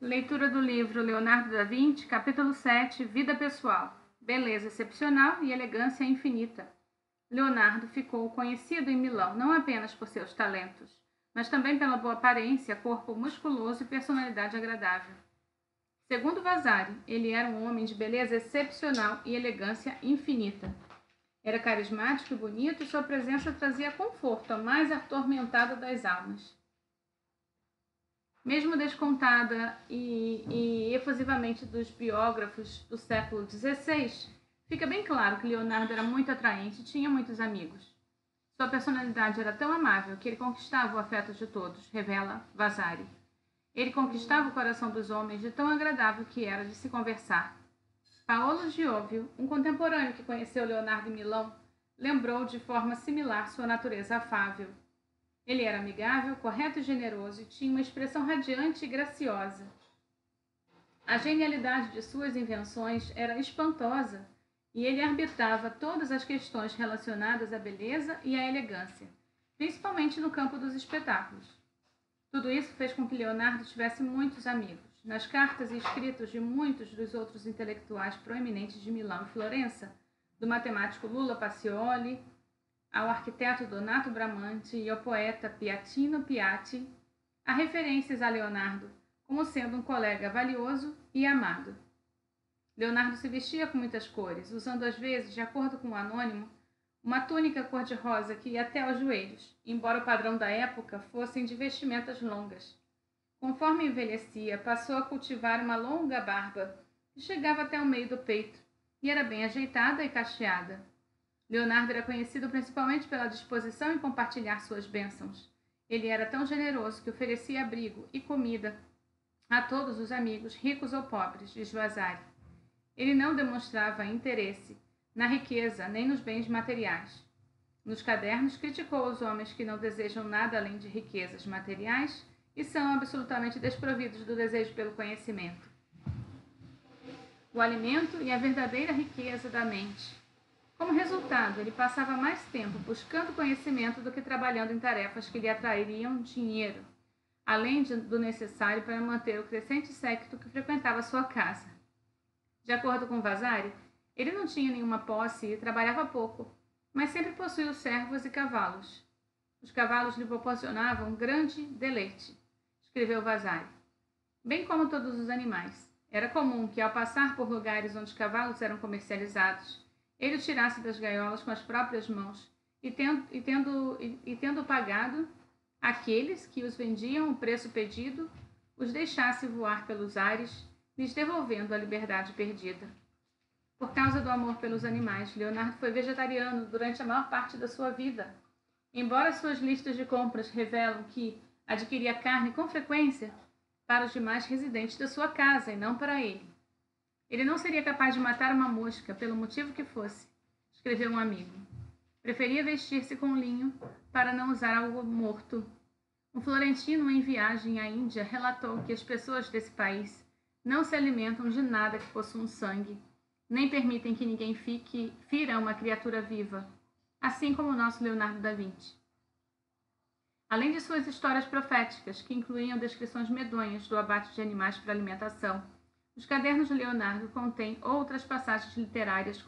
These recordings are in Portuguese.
Leitura do livro Leonardo da Vinci, capítulo 7, Vida Pessoal. Beleza excepcional e elegância infinita. Leonardo ficou conhecido em Milão não apenas por seus talentos, mas também pela boa aparência, corpo musculoso e personalidade agradável. Segundo Vasari, ele era um homem de beleza excepcional e elegância infinita. Era carismático e bonito e sua presença trazia conforto à mais atormentada das almas. Mesmo descontada e efusivamente dos biógrafos do século XVI, fica bem claro que Leonardo era muito atraente e tinha muitos amigos. Sua personalidade era tão amável que ele conquistava o afeto de todos, revela Vasari. Ele conquistava o coração dos homens de tão agradável que era de se conversar. Paolo Giovio, um contemporâneo que conheceu Leonardo em Milão, lembrou de forma similar sua natureza afável. Ele era amigável, correto e generoso e tinha uma expressão radiante e graciosa. A genialidade de suas invenções era espantosa e ele arbitrava todas as questões relacionadas à beleza e à elegância, principalmente no campo dos espetáculos. Tudo isso fez com que Leonardo tivesse muitos amigos. Nas cartas e escritos de muitos dos outros intelectuais proeminentes de Milão e Florença, do matemático Lula Pacioli, ao arquiteto Donato Bramante e ao poeta Piatino Piatti, há referências a Leonardo como sendo um colega valioso e amado. Leonardo se vestia com muitas cores, usando às vezes, de acordo com o anônimo, uma túnica cor-de-rosa que ia até aos joelhos, embora o padrão da época fossem de vestimentas longas. Conforme envelhecia, passou a cultivar uma longa barba, que chegava até o meio do peito, e era bem ajeitada e cacheada. Leonardo era conhecido principalmente pela disposição em compartilhar suas bênçãos. Ele era tão generoso que oferecia abrigo e comida a todos os amigos, ricos ou pobres, diz Vasari. Ele não demonstrava interesse na riqueza nem nos bens materiais. Nos cadernos, criticou os homens que não desejam nada além de riquezas materiais e são absolutamente desprovidos do desejo pelo conhecimento. O alimento e a verdadeira riqueza da mente. Como resultado, ele passava mais tempo buscando conhecimento do que trabalhando em tarefas que lhe atrairiam dinheiro, além do necessário para manter o crescente séquito que frequentava sua casa. De acordo com Vasari, ele não tinha nenhuma posse e trabalhava pouco, mas sempre possuía servos e cavalos. Os cavalos lhe proporcionavam grande deleite, escreveu Vasari, bem como todos os animais. Era comum que, ao passar por lugares onde os cavalos eram comercializados, ele os tirasse das gaiolas com as próprias mãos e tendo pagado aqueles que os vendiam o preço pedido, os deixasse voar pelos ares, lhes devolvendo a liberdade perdida. Por causa do amor pelos animais, Leonardo foi vegetariano durante a maior parte da sua vida. Embora suas listas de compras revelam que adquiria carne com frequência para os demais residentes da sua casa e não para ele. Ele não seria capaz de matar uma mosca, pelo motivo que fosse, escreveu um amigo. Preferia vestir-se com linho para não usar algo morto. Um florentino em viagem à Índia relatou que as pessoas desse país não se alimentam de nada que possua sangue, nem permitem que ninguém fira uma criatura viva, assim como o nosso Leonardo da Vinci. Além de suas histórias proféticas, que incluíam descrições medonhas do abate de animais para alimentação, os cadernos de Leonardo contêm outras passagens literárias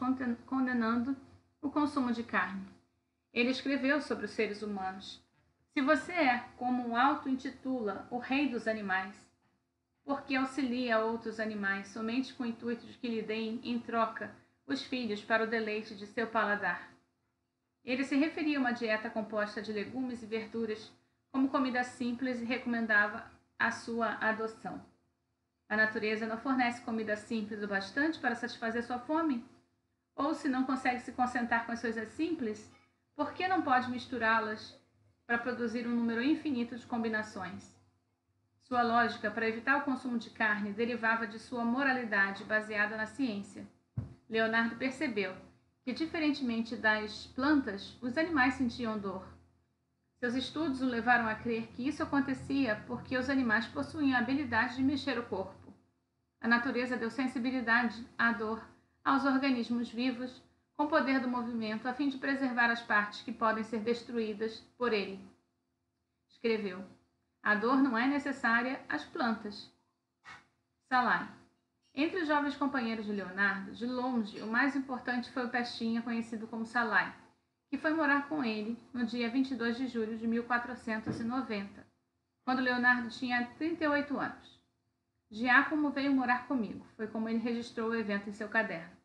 condenando o consumo de carne. Ele escreveu sobre os seres humanos. Se você é, como um auto-intitula, o rei dos animais, porque auxilia outros animais somente com o intuito de que lhe deem, em troca, os filhos para o deleite de seu paladar. Ele se referia a uma dieta composta de legumes e verduras como comida simples e recomendava a sua adoção. A natureza não fornece comida simples o bastante para satisfazer sua fome? Ou, se não consegue se concentrar com as coisas simples, por que não pode misturá-las para produzir um número infinito de combinações? Sua lógica para evitar o consumo de carne derivava de sua moralidade baseada na ciência. Leonardo percebeu que, diferentemente das plantas, os animais sentiam dor. Seus estudos o levaram a crer que isso acontecia porque os animais possuíam a habilidade de mexer o corpo. A natureza deu sensibilidade à dor aos organismos vivos com o poder do movimento a fim de preservar as partes que podem ser destruídas por ele. Escreveu: a dor não é necessária às plantas. Salai. Entre os jovens companheiros de Leonardo, de longe, o mais importante foi o Pestinha, conhecido como Salai, que foi morar com ele no dia 22 de julho de 1490, quando Leonardo tinha 38 anos. Giacomo veio morar comigo, foi como ele registrou o evento em seu caderno.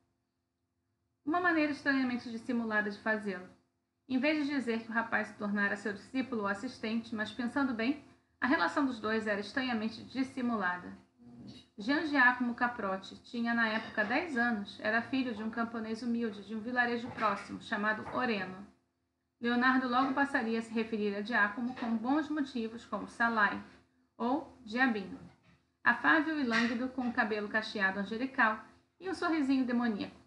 Uma maneira estranhamente dissimulada de fazê-lo. Em vez de dizer que o rapaz se tornara seu discípulo ou assistente, mas pensando bem, a relação dos dois era estranhamente dissimulada. Gian Giacomo Caprotti tinha na época 10 anos, era filho de um camponês humilde de um vilarejo próximo, chamado Oreno. Leonardo logo passaria a se referir a Giacomo com bons motivos como Salai, ou Diabinho. Afável e lânguido, com o cabelo cacheado angelical e um sorrisinho demoníaco.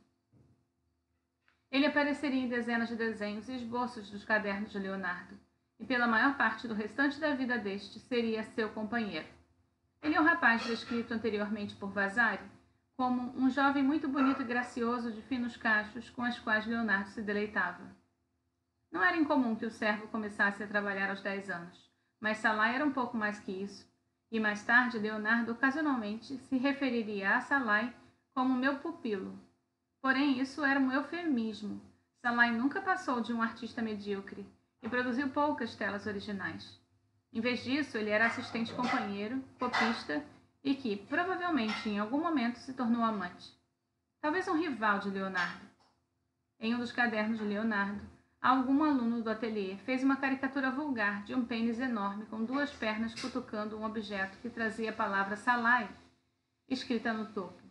Ele apareceria em dezenas de desenhos e esboços dos cadernos de Leonardo, e pela maior parte do restante da vida deste seria seu companheiro. Ele é um rapaz descrito anteriormente por Vasari como um jovem muito bonito e gracioso de finos cachos com os quais Leonardo se deleitava. Não era incomum que o servo começasse a trabalhar aos 10 anos, mas Salai era um pouco mais que isso, e mais tarde Leonardo ocasionalmente se referiria a Salai como meu pupilo. Porém, isso era um eufemismo. Salai nunca passou de um artista medíocre e produziu poucas telas originais. Em vez disso, ele era assistente companheiro, copista e que, provavelmente, em algum momento se tornou amante. Talvez um rival de Leonardo. Em um dos cadernos de Leonardo, algum aluno do ateliê fez uma caricatura vulgar de um pênis enorme com 2 pernas cutucando um objeto que trazia a palavra Salai, escrita no topo.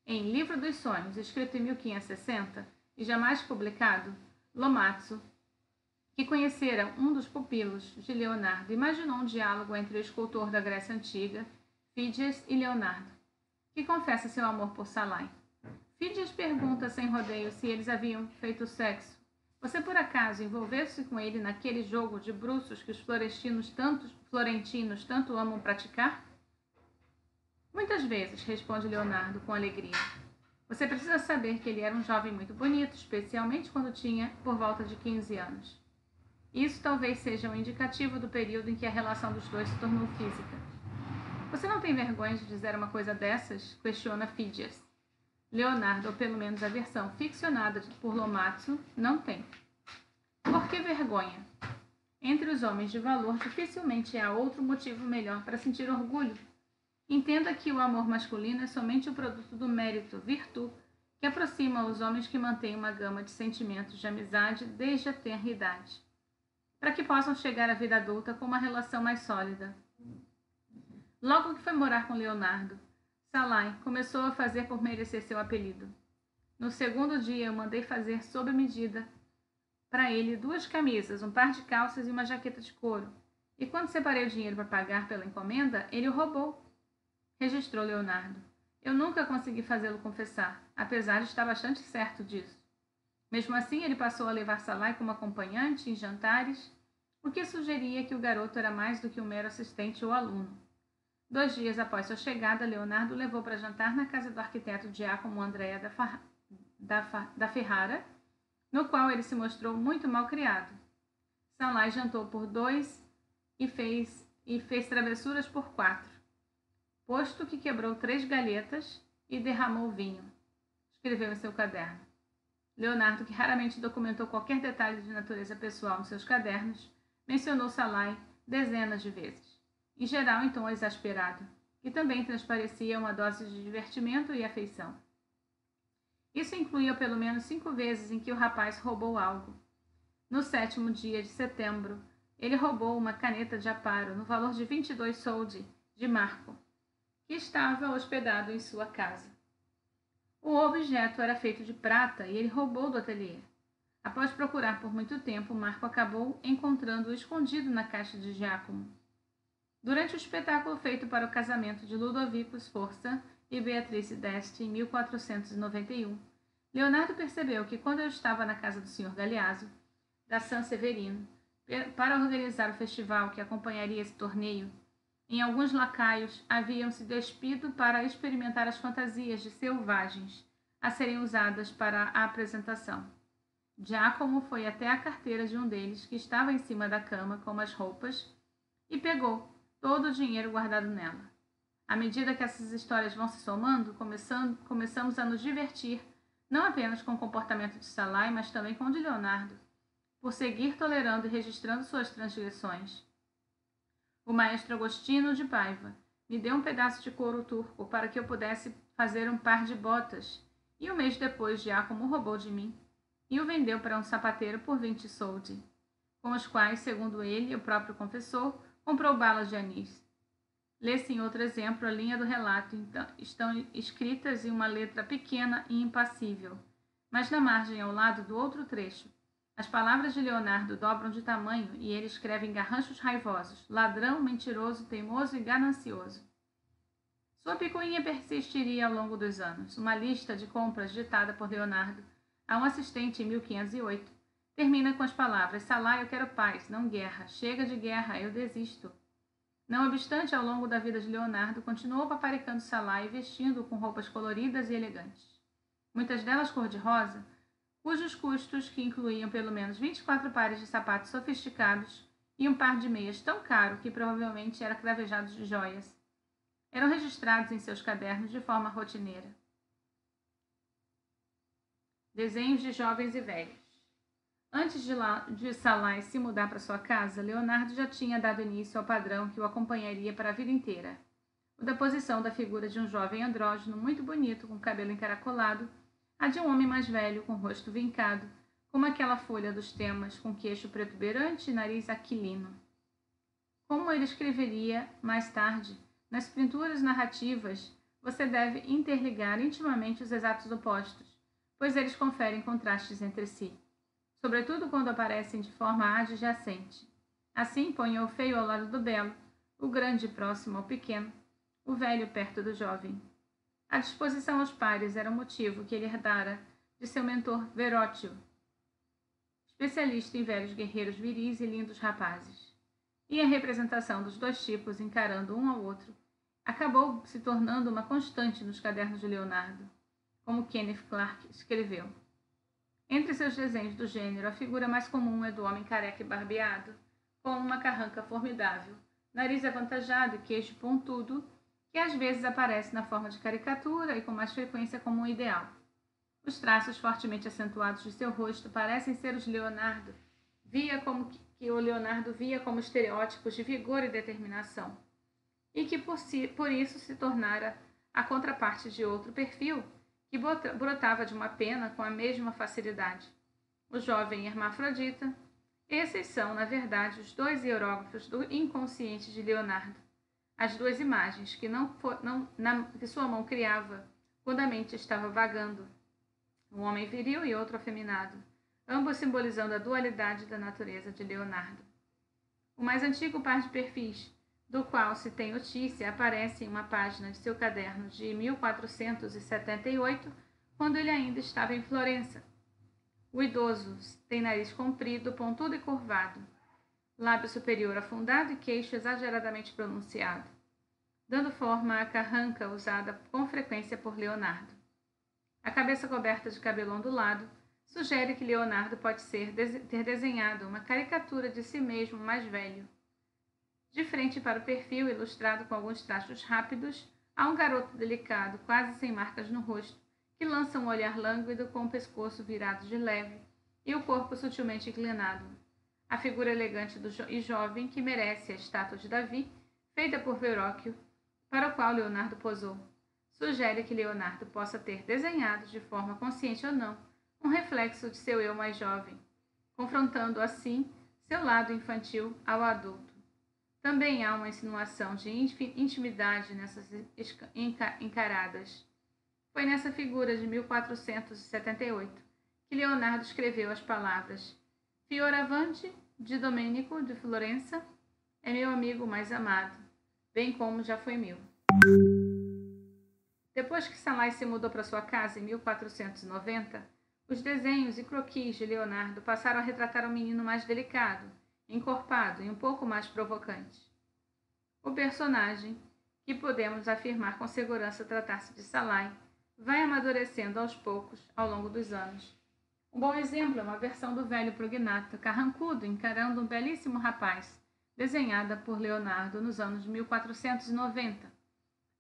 Em Livro dos Sonhos, escrito em 1560 e jamais publicado, Lomatsu, que conhecera um dos pupilos de Leonardo, imaginou um diálogo entre o escultor da Grécia Antiga, Fídias, e Leonardo, que confessa seu amor por Salai. Fídias pergunta sem rodeio se eles haviam feito sexo. Você por acaso envolveu-se com ele naquele jogo de bruços que os florentinos tanto amam praticar? Muitas vezes, responde Leonardo com alegria. Você precisa saber que ele era um jovem muito bonito, especialmente quando tinha por volta de 15 anos. Isso talvez seja um indicativo do período em que a relação dos dois se tornou física. Você não tem vergonha de dizer uma coisa dessas? Questiona Fídias. Leonardo, ou pelo menos a versão ficcionada por Lomatsu, não tem. Por que vergonha? Entre os homens de valor, dificilmente há outro motivo melhor para sentir orgulho. Entenda que o amor masculino é somente o produto do mérito, virtude, que aproxima os homens que mantêm uma gama de sentimentos de amizade desde a tenra idade, para que possam chegar à vida adulta com uma relação mais sólida. Logo que foi morar com Leonardo, Salai começou a fazer por merecer seu apelido. No segundo dia, eu mandei fazer sob medida para ele 2 camisas, um par de calças e uma jaqueta de couro. E quando separei o dinheiro para pagar pela encomenda, ele o roubou. Registrou Leonardo. Eu nunca consegui fazê-lo confessar, apesar de estar bastante certo disso. Mesmo assim, ele passou a levar Salai como acompanhante em jantares, o que sugeria que o garoto era mais do que um mero assistente ou aluno. 2 dias após sua chegada, Leonardo o levou para jantar na casa do arquiteto Giacomo Andrea da Ferrara, no qual ele se mostrou muito mal criado. Salai jantou por 2 e fez travessuras por 4, posto que quebrou 3 galhetas e derramou vinho. Escreveu em seu caderno. Leonardo, que raramente documentou qualquer detalhe de natureza pessoal nos seus cadernos, mencionou Salai dezenas de vezes, em geral em tom exasperado, que também transparecia uma dose de divertimento e afeição. Isso incluía pelo menos 5 vezes em que o rapaz roubou algo. No 7º dia de setembro, ele roubou uma caneta de aparo no valor de 22 soldi de Marco, que estava hospedado em sua casa. O objeto era feito de prata e ele roubou do ateliê. Após procurar por muito tempo, Marco acabou encontrando-o escondido na caixa de Giacomo. Durante o espetáculo feito para o casamento de Ludovico Sforza e Beatrice d'Este em 1491, Leonardo percebeu que quando eu estava na casa do Sr. Galeazzo, da San Severino, para organizar o festival que acompanharia esse torneio, em alguns lacaios haviam se despido para experimentar as fantasias de selvagens a serem usadas para a apresentação. Giacomo foi até a carteira de um deles, que estava em cima da cama com as roupas, e pegou todo o dinheiro guardado nela. À medida que essas histórias vão se somando, começamos a nos divertir, não apenas com o comportamento de Salai, mas também com o de Leonardo, por seguir tolerando e registrando suas transgressões. O maestro Agostinho de Paiva me deu um pedaço de couro turco para que eu pudesse fazer um par de botas, e um mês depois Giacomo roubou de mim e o vendeu para um sapateiro por 20 soldi, com os quais, segundo ele, o próprio confessor, comprou balas de anis. Lê-se em outro exemplo a linha do relato, então, estão escritas em uma letra pequena e impassível, mas na margem ao lado do outro trecho, as palavras de Leonardo dobram de tamanho e ele escreve em garranchos raivosos: ladrão, mentiroso, teimoso e ganancioso. Sua picuinha persistiria ao longo dos anos. Uma lista de compras ditada por Leonardo a um assistente em 1508 termina com as palavras: Salai, eu quero paz, não guerra. Chega de guerra, eu desisto. Não obstante, ao longo da vida de Leonardo, continuou paparicando Salai e vestindo-o com roupas coloridas e elegantes, muitas delas cor-de-rosa, cujos custos, que incluíam pelo menos 24 pares de sapatos sofisticados e um par de meias tão caro que provavelmente era cravejado de joias, eram registrados em seus cadernos de forma rotineira. Desenhos de jovens e velhos. Antes de Salai se mudar para sua casa, Leonardo já tinha dado início ao padrão que o acompanharia para a vida inteira: o da posição da figura de um jovem andrógeno muito bonito, com cabelo encaracolado, a de um homem mais velho, com rosto vincado, como aquela folha dos temas, com queixo protuberante e nariz aquilino. Como ele escreveria mais tarde, nas pinturas narrativas, você deve interligar intimamente os exatos opostos, pois eles conferem contrastes entre si, sobretudo quando aparecem de forma adjacente. Assim, ponha o feio ao lado do belo, o grande próximo ao pequeno, o velho perto do jovem. A disposição aos pares era o motivo que ele herdara de seu mentor Verrocchio, especialista em velhos guerreiros viris e lindos rapazes. E a representação dos dois tipos encarando um ao outro acabou se tornando uma constante nos cadernos de Leonardo, como Kenneth Clark escreveu. Entre seus desenhos do gênero, a figura mais comum é do homem careca e barbeado, com uma carranca formidável, nariz avantajado e queixo pontudo, que às vezes aparece na forma de caricatura e com mais frequência como um ideal. Os traços fortemente acentuados de seu rosto parecem ser os Leonardo que o Leonardo via como estereótipos de vigor e determinação, e que por isso se tornara a contraparte de outro perfil que brotava de uma pena com a mesma facilidade: o jovem hermafrodita. Esses são, na verdade, os dois hieróglifos do inconsciente de Leonardo, as duas imagens que sua mão criava quando a mente estava vagando, um homem viril e outro afeminado, ambos simbolizando a dualidade da natureza de Leonardo. O mais antigo par de perfis, do qual se tem notícia, aparece em uma página de seu caderno de 1478, quando ele ainda estava em Florença. O idoso tem nariz comprido, pontudo e curvado, lábio superior afundado e queixo exageradamente pronunciado, dando forma à carranca usada com frequência por Leonardo. A cabeça coberta de cabelo ondulado sugere que Leonardo pode ter desenhado uma caricatura de si mesmo mais velho. De frente para o perfil, ilustrado com alguns traços rápidos, há um garoto delicado, quase sem marcas no rosto, que lança um olhar lânguido com o pescoço virado de leve e o corpo sutilmente inclinado. A figura elegante e jovem que merece a estátua de Davi, feita por Verrocchio, para o qual Leonardo posou, sugere que Leonardo possa ter desenhado, de forma consciente ou não, um reflexo de seu eu mais jovem, confrontando assim seu lado infantil ao adulto. Também há uma insinuação de intimidade nessas encaradas. Foi nessa figura de 1478 que Leonardo escreveu as palavras: Fioravante, de Domenico de Florença, é meu amigo mais amado, bem como já foi meu. Depois que Salai se mudou para sua casa em 1490, os desenhos e croquis de Leonardo passaram a retratar um menino mais delicado, encorpado e um pouco mais provocante. O personagem, que podemos afirmar com segurança tratar-se de Salai, vai amadurecendo aos poucos ao longo dos anos. Um bom exemplo é uma versão do velho prognato, carrancudo, encarando um belíssimo rapaz, desenhada por Leonardo nos anos 1490.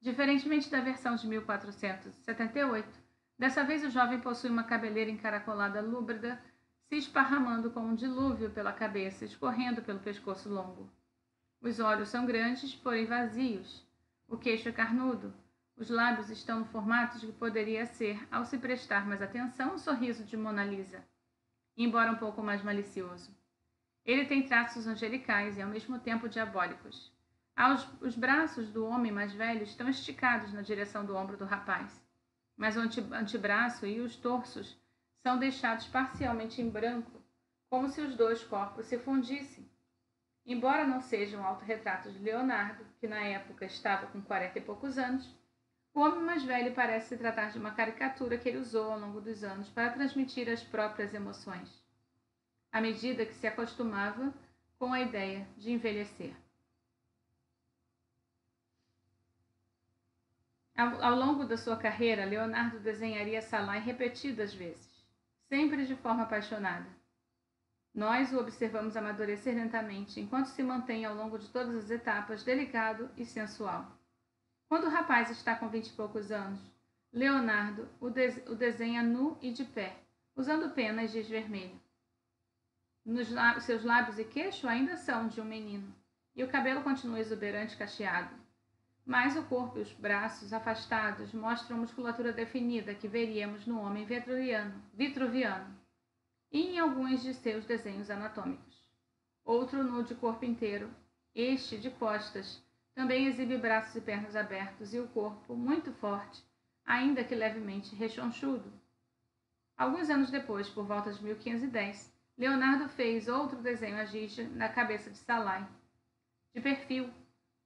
Diferentemente da versão de 1478, dessa vez o jovem possui uma cabeleira encaracolada lúbrida, se esparramando como um dilúvio pela cabeça, escorrendo pelo pescoço longo. Os olhos são grandes, porém vazios. O queixo é carnudo. Os lábios estão no formato de que poderia ser, ao se prestar mais atenção, um sorriso de Mona Lisa, embora um pouco mais malicioso. Ele tem traços angelicais e, ao mesmo tempo, diabólicos. Os braços do homem mais velho estão esticados na direção do ombro do rapaz, mas o antebraço e os torsos são deixados parcialmente em branco, como se os dois corpos se fundissem. Embora não seja um autorretrato de Leonardo, que na época estava com 40 e poucos anos, o homem mais velho parece se tratar de uma caricatura que ele usou ao longo dos anos para transmitir as próprias emoções, à medida que se acostumava com a ideia de envelhecer. Ao longo da sua carreira, Leonardo desenharia Salai repetidas vezes, sempre de forma apaixonada. Nós o observamos amadurecer lentamente, enquanto se mantém ao longo de todas as etapas delicado e sensual. Quando o rapaz está com 20 e poucos anos, Leonardo o desenha nu e de pé, usando pena e giz vermelho. Seus lábios e queixo ainda são de um menino, e o cabelo continua exuberante e cacheado. Mas o corpo e os braços afastados mostram a musculatura definida que veríamos no homem vitruviano e em alguns de seus desenhos anatômicos. Outro nu de corpo inteiro, este de costas, também exibe braços e pernas abertos e o corpo muito forte, ainda que levemente rechonchudo. Alguns anos depois, por volta de 1510, Leonardo fez outro desenho a giz na cabeça de Salai, de perfil,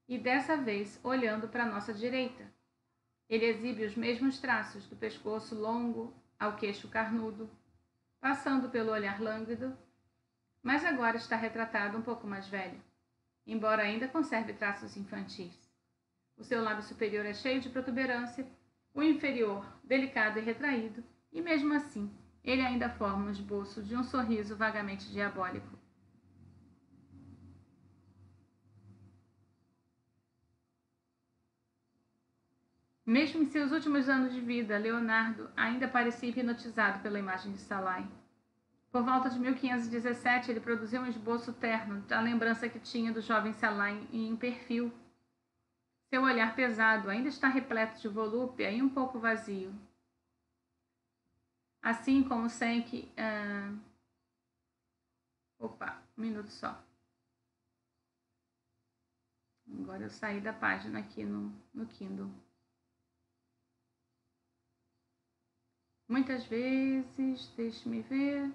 e dessa vez olhando para a nossa direita. Ele exibe os mesmos traços do pescoço longo ao queixo carnudo, passando pelo olhar lânguido, mas agora está retratado um pouco mais velho, embora ainda conserve traços infantis. O seu lábio superior é cheio de protuberância, o inferior delicado e retraído, e mesmo assim, ele ainda forma um esboço de um sorriso vagamente diabólico. Mesmo em seus últimos anos de vida, Leonardo ainda parecia hipnotizado pela imagem de Salai. Por volta de 1517, ele produziu um esboço terno da lembrança que tinha do jovem Salai em perfil. Seu olhar pesado ainda está repleto de volúpia e um pouco vazio. Assim como Senk... um minuto só. Agora eu saí da página aqui no Kindle. Muitas vezes, deixe-me ver.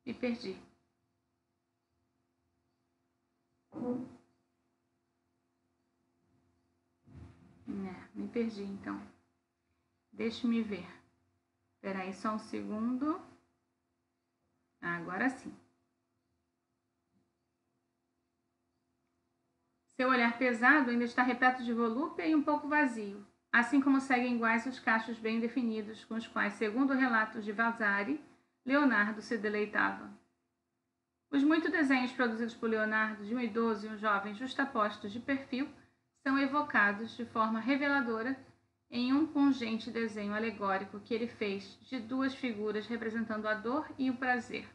Me perdi. Me perdi então. Deixe-me ver. Espera aí só um segundo. Agora sim. Seu olhar pesado ainda está repleto de volúpia e um pouco vazio, assim como seguem iguais os cachos bem definidos com os quais, segundo relatos de Vasari, Leonardo se deleitava. Os muitos desenhos produzidos por Leonardo de um idoso e um jovem justapostos de perfil são evocados de forma reveladora em um pungente desenho alegórico que ele fez de duas figuras representando a dor e o prazer.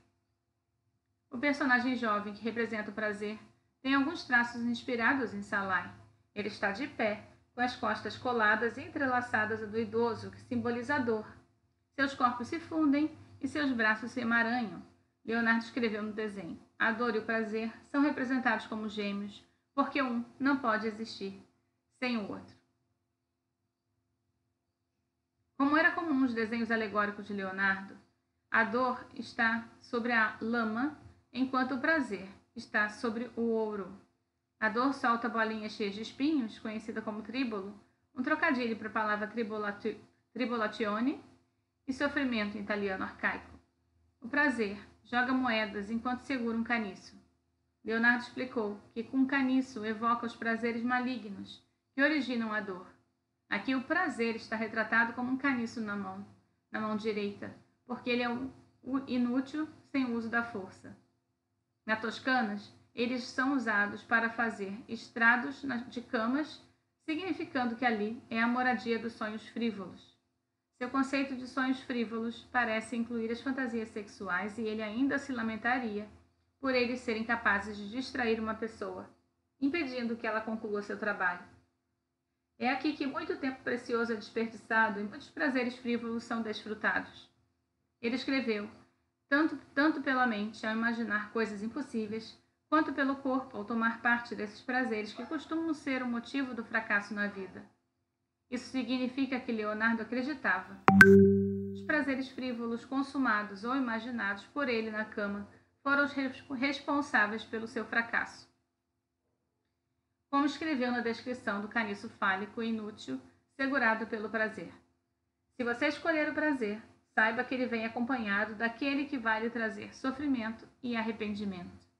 O personagem jovem que representa o prazer tem alguns traços inspirados em Salai. Ele está de pé, com as costas coladas e entrelaçadas a do idoso, que simboliza a dor. Seus corpos se fundem e seus braços se emaranham. Leonardo escreveu no desenho: a dor e o prazer são representados como gêmeos, porque um não pode existir sem o outro. Como era comum nos desenhos alegóricos de Leonardo, a dor está sobre a lama, enquanto o prazer está sobre o ouro. A dor solta bolinhas cheias de espinhos, conhecida como tríbolo, um trocadilho para a palavra tribolatione e sofrimento em italiano arcaico. O prazer joga moedas enquanto segura um caniço. Leonardo explicou que com um caniço evoca os prazeres malignos que originam a dor. Aqui o prazer está retratado como um caniço na mão direita, porque ele é inútil sem o uso da força. Na Toscanas, eles são usados para fazer estrados de camas, significando que ali é a moradia dos sonhos frívolos. Seu conceito de sonhos frívolos parece incluir as fantasias sexuais e ele ainda se lamentaria por eles serem capazes de distrair uma pessoa, impedindo que ela conclua seu trabalho. É aqui que muito tempo precioso é desperdiçado e muitos prazeres frívolos são desfrutados. Ele escreveu, tanto pela mente ao imaginar coisas impossíveis, quanto pelo corpo ao tomar parte desses prazeres que costumam ser o motivo do fracasso na vida. Isso significa que Leonardo acreditava. Os prazeres frívolos consumados ou imaginados por ele na cama foram os responsáveis pelo seu fracasso. Como escreveu na descrição do caniço fálico inútil, segurado pelo prazer. Se você escolher o prazer, saiba que ele vem acompanhado daquele que vai lhe trazer sofrimento e arrependimento.